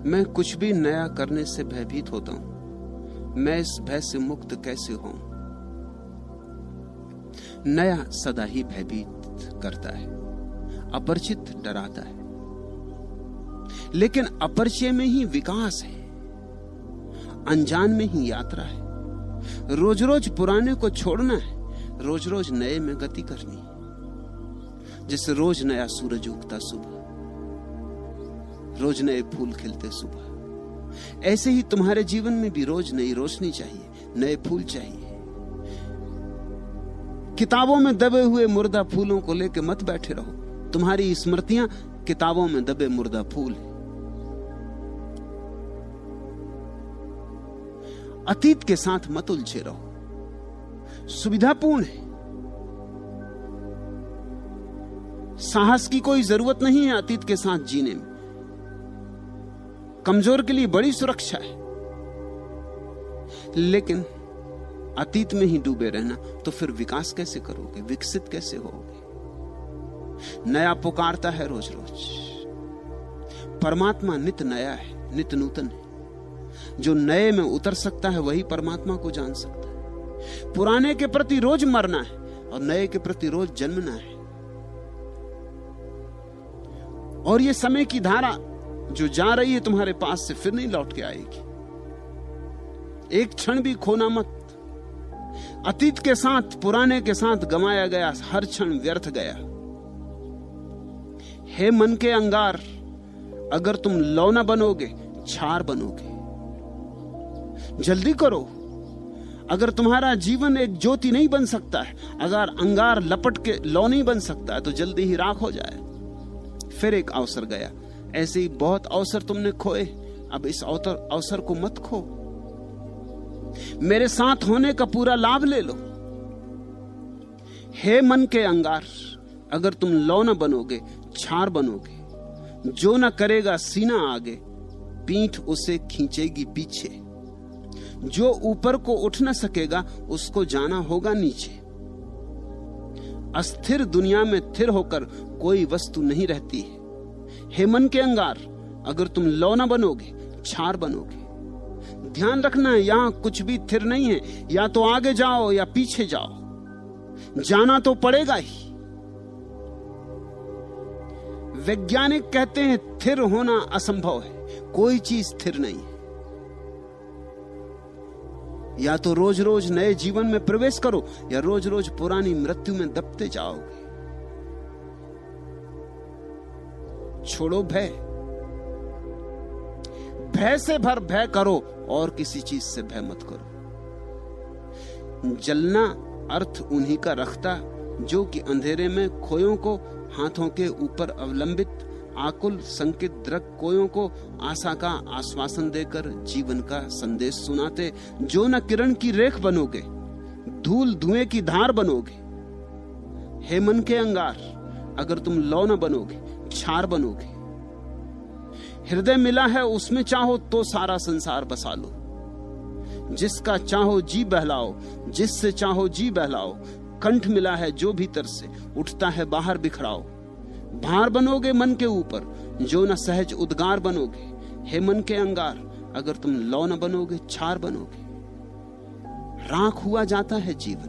मैं कुछ भी नया करने से भयभीत होता हूं। मैं इस भय से मुक्त कैसे हूं? नया सदा ही भयभीत करता है, अपरिचित डराता है, लेकिन अपरिचय में ही विकास है, अनजान में ही यात्रा है। रोज रोज पुराने को छोड़ना है, रोज रोज नए में गति करनी है। जैसे रोज नया सूरज उगता सुबह, रोज नए फूल खिलते सुबह, ऐसे ही तुम्हारे जीवन में भी रोज नई रोशनी चाहिए, नए फूल चाहिए। किताबों में दबे हुए मुर्दा फूलों को लेकर मत बैठे रहो। तुम्हारी स्मृतियां किताबों में दबे मुर्दा फूल है। अतीत के साथ मत उलझे रहो, सुविधापूर्ण है। साहस की कोई जरूरत नहीं है अतीत के साथ जीने में। कमजोर के लिए बड़ी सुरक्षा है, लेकिन अतीत में ही डूबे रहना तो फिर विकास कैसे करोगे, विकसित कैसे होगे? नया पुकारता है रोज रोज। परमात्मा नित नया है, नित नूतन है। जो नए में उतर सकता है वही परमात्मा को जान सकता है। पुराने के प्रति रोज मरना है और नए के प्रति रोज जन्मना है। और ये समय की धारा जो जा रही है तुम्हारे पास से फिर नहीं लौट के आएगी। एक क्षण भी खोना मत। अतीत के साथ, पुराने के साथ गंवाया गया हर क्षण व्यर्थ गया। हे मन के अंगार, अगर तुम लौ न बनोगे, छार बनोगे। जल्दी करो। अगर तुम्हारा जीवन एक ज्योति नहीं बन सकता है, अगर अंगार लपट के लौ नहीं बन सकता है, तो जल्दी ही राख हो जाए। फिर एक अवसर गया। ऐसे ही बहुत अवसर तुमने खोए, अब इस अवसर को मत खो। मेरे साथ होने का पूरा लाभ ले लो। हे मन के अंगार, अगर तुम लौ न बनोगे, छार बनोगे। जो न करेगा सीना आगे, पीठ उसे खींचेगी पीछे। जो ऊपर को उठ न सकेगा, उसको जाना होगा नीचे। अस्थिर दुनिया में स्थिर होकर कोई वस्तु नहीं रहती है। हे मन के अंगार, अगर तुम लौ न बनोगे, छार बनोगे। ध्यान रखना, यहां कुछ भी स्थिर नहीं है। या तो आगे जाओ या पीछे जाओ, जाना तो पड़ेगा ही। वैज्ञानिक कहते हैं स्थिर होना असंभव है, कोई चीज स्थिर नहीं है। या तो रोज रोज नए जीवन में प्रवेश करो, या रोज रोज पुरानी मृत्यु में दबते जाओगे। छोड़ो भय, भय से भर भय करो और किसी चीज से भय मत करो। जलना अर्थ उन्हीं का रखता जो कि अंधेरे में खोयों को हाथों के ऊपर अवलंबित आकुल संकित दृक कोयों को आशा का आश्वासन देकर जीवन का संदेश सुनाते। जो न किरण की रेख बनोगे, धूल धुएं की धार बनोगे। हे मन के अंगार, अगर तुम लौ न बनोगे, छार बनोगे। हृदय मिला है, उसमें चाहो तो सारा संसार बसा लो। जिसका चाहो जी बहलाओ, जिससे चाहो जी बहलाओ। कंठ मिला है जो भीतर से उठता है बाहर बिखराओ। भार बनोगे मन के ऊपर, जो न सहज उद्गार बनोगे। हे मन के अंगार, अगर तुम लौ न बनोगे, छार बनोगे। राख हुआ जाता है जीवन,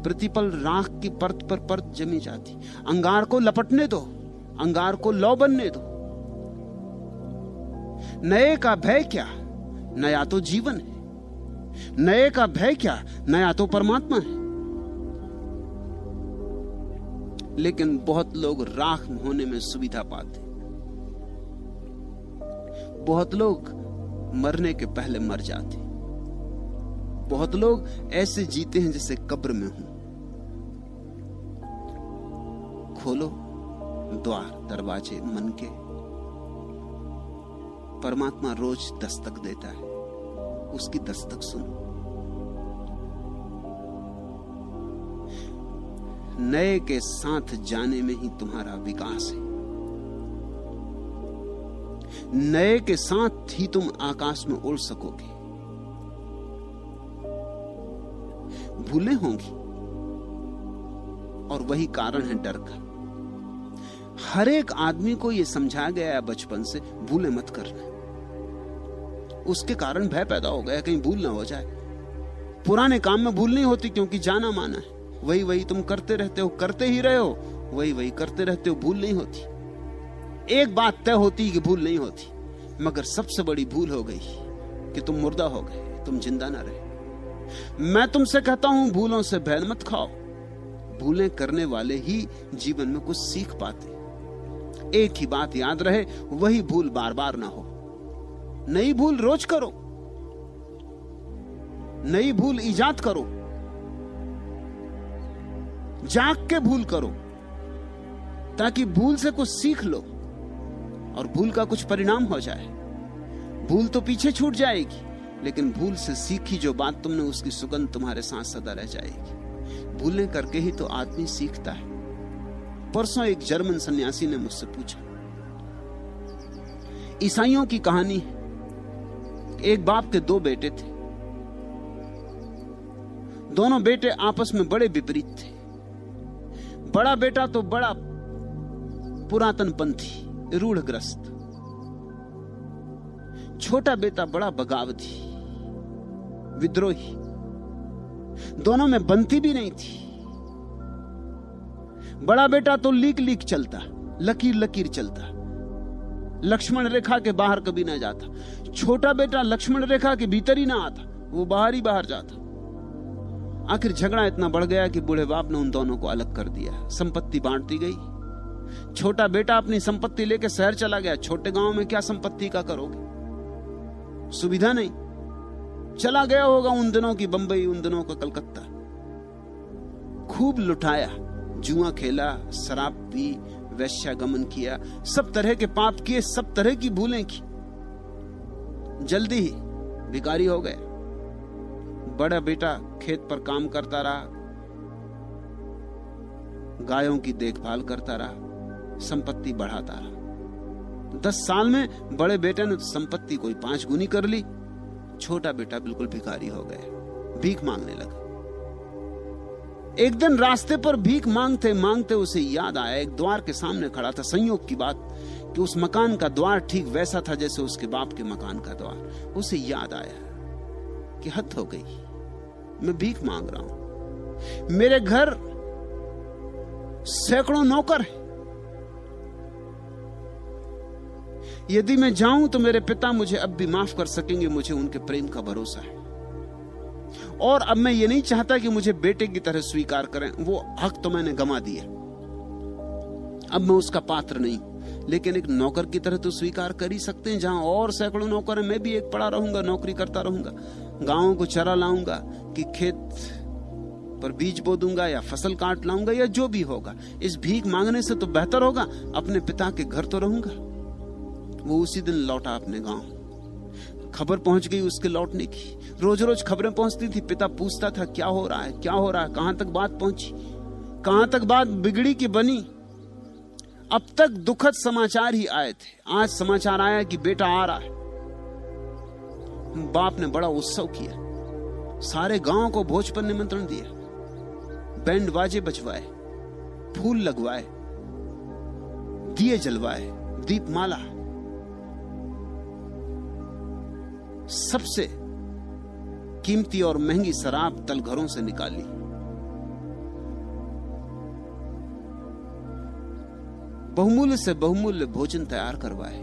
प्रतिपल राख की परत पर परत जमी जाती। अंगार को लपटने दो, अंगार को लौ बनने दो। नए का भय क्या, नया तो जीवन है। नए का भय क्या, नया तो परमात्मा है। लेकिन बहुत लोग राख होने में सुविधा पाते। बहुत लोग मरने के पहले मर जाते। बहुत लोग ऐसे जीते हैं जैसे कब्र में हूं। खोलो द्वार दरवाजे मन के। परमात्मा रोज दस्तक देता है, उसकी दस्तक सुनो। नए के साथ जाने में ही तुम्हारा विकास है। नए के साथ ही तुम आकाश में उड़ सकोगे। भूलें होंगी और वही कारण है डर का। हर एक आदमी को यह समझाया गया है बचपन से, भूले मत करना। उसके कारण भय पैदा हो गया कहीं भूल ना हो जाए। पुराने काम में भूल नहीं होती क्योंकि जाना माना है। वही वही तुम करते रहते हो, करते ही रहे हो, वही वही करते रहते हो, भूल नहीं होती। एक बात तय होती कि भूल नहीं होती, मगर सबसे बड़ी भूल हो गई कि तुम मुर्दा हो गए, तुम जिंदा ना रहे। मैं तुमसे कहता हूं, भूलों से भय मत खाओ। भूलें करने वाले ही जीवन में कुछ सीख पाते। एक ही बात याद रहे, वही भूल बार बार ना हो। नई भूल रोज करो, नई भूल इजाद करो, जाग के भूल करो, ताकि भूल से कुछ सीख लो और भूल का कुछ परिणाम हो जाए। भूल तो पीछे छूट जाएगी, लेकिन भूल से सीखी जो बात तुमने, उसकी सुगंध तुम्हारे साथ सदा रह जाएगी। भूलें करके ही तो आदमी सीखता है। परसों एक जर्मन सन्यासी ने मुझसे पूछा, ईसाइयों की कहानी है, एक बाप के दो बेटे थे। दोनों बेटे आपस में बड़े विपरीत थे। बड़ा बेटा तो बड़ा पुरातनपंथी, रूढ़ग्रस्त। छोटा बेटा बड़ा बगावती, विद्रोही। दोनों में बनती भी नहीं थी। बड़ा बेटा तो लीक लीक चलता, लकीर लकीर चलता, लक्ष्मण रेखा के बाहर कभी ना जाता। छोटा बेटा लक्ष्मण रेखा के भीतर ही ना आता, वो बाहर ही बाहर जाता। आखिर झगड़ा इतना बढ़ गया कि बूढ़े बाप ने उन दोनों को अलग कर दिया। संपत्ति बांट दी गई। छोटा बेटा अपनी संपत्ति लेकर शहर चला गया। छोटे गांव में क्या संपत्ति का करोगे, सुविधा नहीं। चला गया होगा उन दिनों की बंबई, उन दिनों का कलकत्ता। खूब लुटाया, जुआ खेला, शराब पी, वैश्यागमन किया, सब तरह के पाप किए, सब तरह की भूलें की। जल्दी ही भिखारी हो गए। बड़ा बेटा खेत पर काम करता रहा, गायों की देखभाल करता रहा, संपत्ति बढ़ाता रहा। 10 साल में बड़े बेटे ने संपत्ति कोई 5 गुनी कर ली। छोटा बेटा बिल्कुल भिखारी हो गया, भीख मांगने लगा। एक दिन रास्ते पर भीख मांगते मांगते उसे याद आया, एक द्वार के सामने खड़ा था। संयोग की बात कि उस मकान का द्वार ठीक वैसा था जैसे उसके बाप के मकान का द्वार। उसे याद आया कि हद हो गई, मैं भीख मांग रहा हूं, मेरे घर सैकड़ों नौकर हैं। यदि मैं जाऊं तो मेरे पिता मुझे अब भी माफ कर सकेंगे, मुझे उनके प्रेम का भरोसा है। और अब मैं ये नहीं चाहता कि मुझे बेटे की तरह स्वीकार करें, वो हक तो मैंने गंवा दिया, अब मैं उसका पात्र नहीं। लेकिन एक नौकर की तरह तो स्वीकार कर ही सकते हैं। जहां और सैकड़ों नौकर हैं, मैं भी एक पड़ा रहूंगा, नौकरी करता रहूंगा, गांवों को चरा लाऊंगा कि खेत पर बीज बो दूंगा या फसल काट लाऊंगा या जो भी होगा। इस भीख मांगने से तो बेहतर होगा अपने पिता के घर तो रहूंगा। वो उसी दिन लौटा अपने गांव। खबर पहुंच गई उसके लौटने की। रोज रोज खबरें पहुंचती थी। पिता पूछता था क्या हो रहा है, क्या हो रहा है, कहां तक बात पहुंची, कहां तक बात बिगड़ी कि बनी। अब तक दुखद समाचार ही आए थे, आज समाचार आया कि बेटा आ रहा है। बाप ने बड़ा उत्सव किया, सारे गांव को भोज पर निमंत्रण दिया, बैंड बाजे बजवाए, फूल लगवाए, दिए जलवाए, दीपमाला, सबसे कीमती और महंगी शराब तल घरों से निकाली। बहुमूल्य से बहुमूल्य भोजन तैयार करवाए।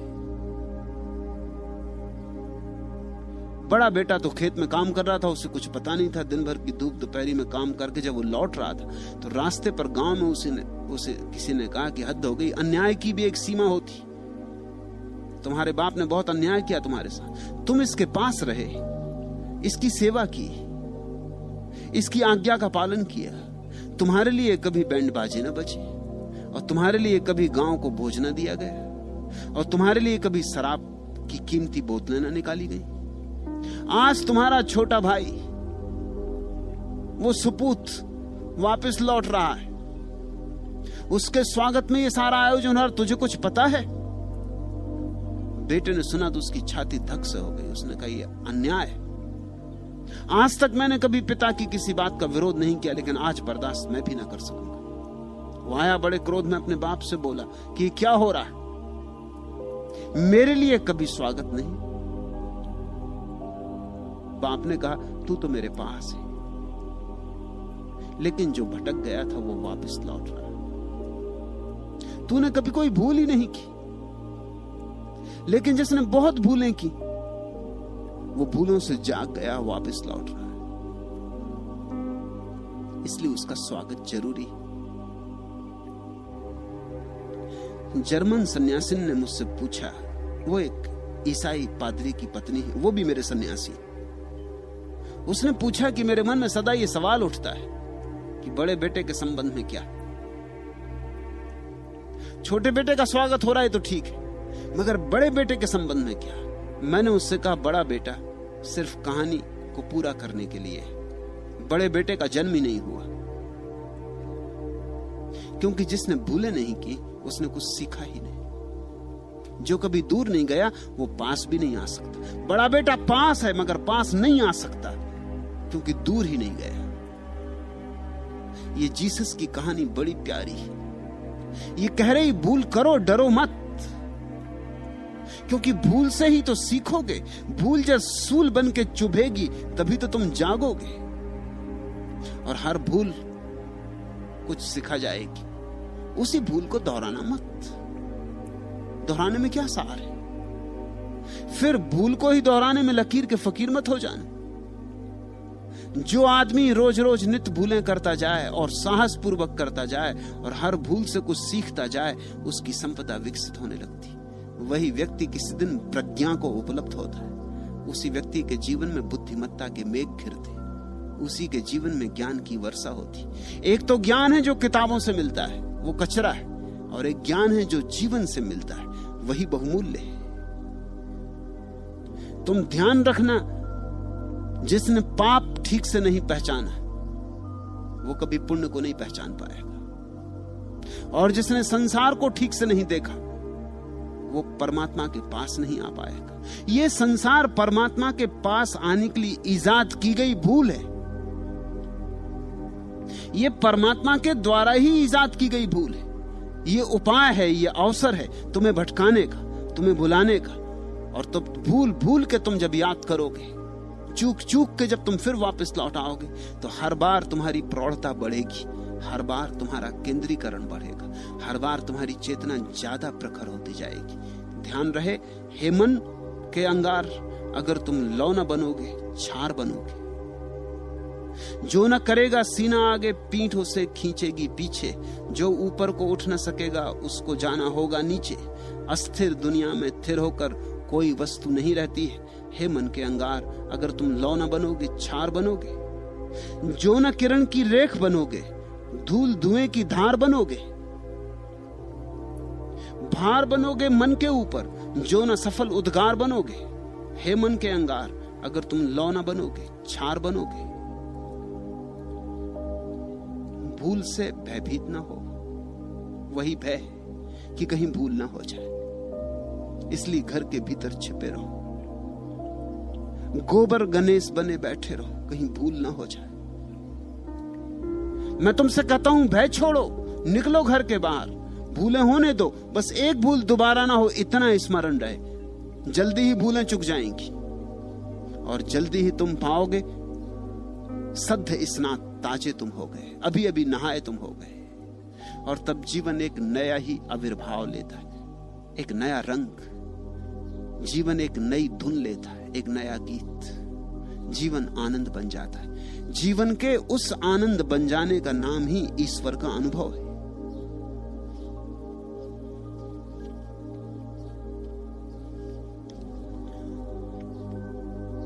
बड़ा बेटा तो खेत में काम कर रहा था, उसे कुछ पता नहीं था। दिन भर की धूप दोपहरी में काम करके जब वो लौट रहा था तो रास्ते पर गांव में उसे किसी ने कहा कि हद हो गई, अन्याय की भी एक सीमा होती। तुम्हारे बाप ने बहुत अन्याय किया तुम्हारे साथ, तुम इसके पास रहे, इसकी सेवा की, इसकी आज्ञा का पालन किया। तुम्हारे लिए कभी बैंड बाजे न बजे, और तुम्हारे लिए कभी गांव को भोज न दिया गया, और तुम्हारे लिए कभी शराब की कीमती बोतलें न निकाली गई। आज तुम्हारा छोटा भाई, वो सुपूत वापस लौट रहा है, उसके स्वागत में ये सारा आयोजन हो, तुझे कुछ पता है? बेटे ने सुना तो उसकी छाती धक से हो गई। उसने कहा ये अन्याय है। आज तक मैंने कभी पिता की किसी बात का विरोध नहीं किया, लेकिन आज बर्दाश्त मैं भी ना कर सकूंगा। वो आया बड़े क्रोध में, अपने बाप से बोला कि क्या हो रहा है, मेरे लिए कभी स्वागत नहीं। बाप ने कहा तू तो मेरे पास है, लेकिन जो भटक गया था वो वापस लौट रहा है। तूने कभी कोई भूल ही नहीं की, लेकिन जिसने बहुत भूलें की वो भूलों से जाग गया, वापस लौट रहा है। इसलिए उसका स्वागत जरूरी। जर्मन सन्यासी ने मुझसे पूछा, वो एक ईसाई पादरी की पत्नी है, वो भी मेरे सन्यासी। उसने पूछा कि मेरे मन में सदा ये सवाल उठता है कि बड़े बेटे के संबंध में क्या, छोटे बेटे का स्वागत हो रहा है तो ठीक है, मगर बड़े बेटे के संबंध में क्या। मैंने उससे कहा बड़ा बेटा सिर्फ कहानी को पूरा करने के लिए है, बड़े बेटे का जन्म ही नहीं हुआ, क्योंकि जिसने भूले नहीं की उसने कुछ सीखा ही नहीं। जो कभी दूर नहीं गया वो पास भी नहीं आ सकता। बड़ा बेटा पास है मगर पास नहीं आ सकता, क्योंकि दूर ही नहीं गया। ये जीसस की कहानी बड़ी प्यारी है। ये कह रही भूल करो, डरो मत, क्योंकि भूल से ही तो सीखोगे। भूल जब सूल बन के चुभेगी तभी तो तुम जागोगे, और हर भूल कुछ सिखा जाएगी। उसी भूल को दोहराना मत। दोहराने में क्या सार है? फिर भूल को ही दोहराने में लकीर के फकीर मत हो जाना। जो आदमी रोज रोज नित्य भूलें करता जाए और साहस पूर्वक करता जाए और हर भूल से कुछ सीखता जाए, उसकी संपदा विकसित होने लगती। वही व्यक्ति किसी दिन प्रज्ञा को उपलब्ध होता है। उसी व्यक्ति के जीवन में बुद्धिमत्ता के मेघ घिरते, उसी के जीवन में ज्ञान की वर्षा होती। एक तो ज्ञान है जो किताबों से मिलता है, वो कचरा है, और एक ज्ञान है जो जीवन से मिलता है, वही बहुमूल्य है। तुम ध्यान रखना, जिसने पाप ठीक से नहीं पहचाना वो कभी पुण्य को नहीं पहचान पाएगा, और जिसने संसार को ठीक से नहीं देखा वो परमात्मा के पास नहीं आ पाएगा। ये संसार परमात्मा के पास आने के लिए इजाद की गई भूल है। ये परमात्मा के द्वारा ही इजाद की गई भूल है। ये उपाय है, ये अवसर है तुम्हें भटकाने का, तुम्हें भुलाने का। और तो भूल भूल के तुम जब याद करोगे, चूक चूक के जब तुम फिर वापस लौट आओगे, तो हर बार तुम्हारी प्रौढ़ता बढ़ेगी, हर बार तुम्हारा केंद्रीकरण बढ़ेगा, हर बार तुम्हारी चेतना ज्यादा प्रखर होती जाएगी। ध्यान रहे, हे मन के अंगार, अगर तुम लौ न बनोगे, छार बनोगे। जो न करेगा सीना आगे, पीठ उसे खींचेगी पीछे। जो ऊपर को उठ न सकेगा, उसको जाना होगा नीचे। अस्थिर दुनिया में थिर होकर कोई वस्तु नहीं रहती है। हे मन के अंगार, अगर तुम लौ न बनोगे, छार बनोगे। जो न किरण की रेख बनोगे, धूल धुएं की धार बनोगे। भार बनोगे मन के ऊपर, जो न सफल उद्गार बनोगे। हे मन के अंगार, अगर तुम लौ न बनोगे, छार बनोगे। भूल से भयभीत ना हो, वही भय है कि कहीं भूल ना हो जाए। इसलिए घर के भीतर छिपे रहो, गोबर गणेश बने बैठे रहो, कहीं भूल ना हो जाए। मैं तुमसे कहता हूं, भय छोड़ो, निकलो घर के बाहर। भूलें होने दो, बस एक भूल दोबारा ना हो, इतना स्मरण रहे। जल्दी ही भूलें चुक जाएंगी और जल्दी ही तुम पाओगे सद्ध स्नात, ताजे तुम हो गए, अभी अभी नहाए तुम हो गए। और तब जीवन एक नया ही आविर्भाव लेता है, एक नया रंग। जीवन एक नई धुन लेता है, एक नया गीत। जीवन आनंद बन जाता है। जीवन के उस आनंद बन जाने का नाम ही ईश्वर का अनुभव है।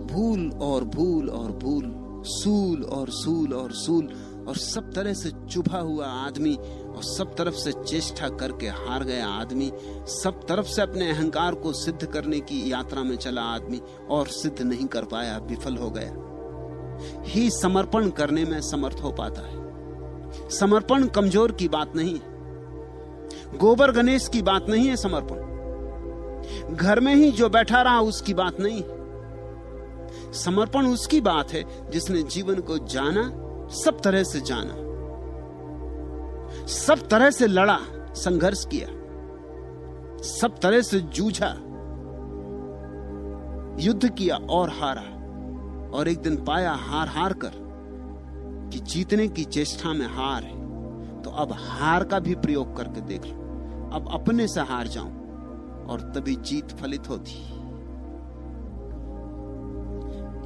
भूल और भूल और भूल, सूल और सूल और सूल, और सब तरह से चुभा हुआ आदमी, और सब तरफ से चेष्टा करके हार गया आदमी, सब तरफ से अपने अहंकार को सिद्ध करने की यात्रा में चला आदमी, और सिद्ध नहीं कर पाया, विफल हो गया। ही समर्पण करने में समर्थ हो पाता है। समर्पण कमजोर की बात नहीं है, गोबर गणेश की बात नहीं है। समर्पण घर में ही जो बैठा रहा उसकी बात नहीं है। समर्पण उसकी बात है जिसने जीवन को जाना, सब तरह से जाना। सब तरह से लड़ा, संघर्ष किया, सब तरह से जूझा, युद्ध किया और हारा। और एक दिन पाया हार हार कर कि जीतने की चेष्टा में हार है, तो अब हार का भी प्रयोग करके देख लो, अब अपने से हार जाऊं, और तभी जीत फलित होती।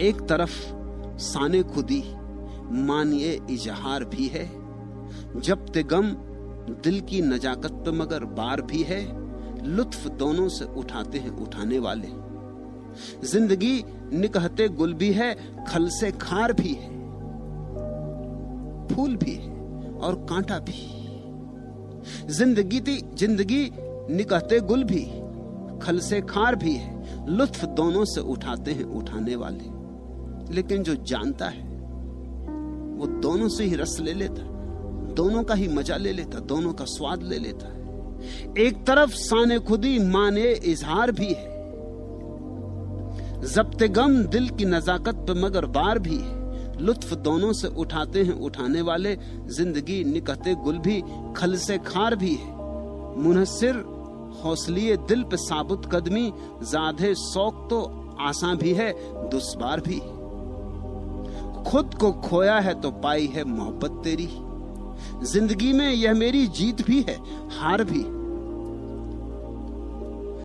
एक तरफ साने खुदी मानिए इजहार भी है, जब ते गम दिल की नजाकत पे मगर बार भी है, लुत्फ दोनों से उठाते हैं उठाने वाले। जिंदगी निकहते गुल भी है, खल से खार भी है, फूल भी है और कांटा भी। जिंदगी निकहते गुल भी, खल से खार भी है, लुत्फ दोनों से उठाते हैं उठाने वाले। लेकिन जो जानता है वो दोनों से ही रस ले लेता, दोनों का ही मजा ले लेता, दोनों का स्वाद ले लेता है। एक तरफ साने खुदी माने इजहार भी है, जब्ते गम दिल की नजाकत पे मगर बार भी है, लुत्फ दोनों से उठाते हैं उठाने वाले। जिंदगी निकहते गुल भी, खल से खार भी है, मुनहसिर हौसलिए दिल पे साबुत कदमी, ज़ादे शौक तो आसान भी है, दुश्वार भी। खुद को खोया है तो पाई है मोहब्बत तेरी, जिंदगी में यह मेरी जीत भी है, हार भी।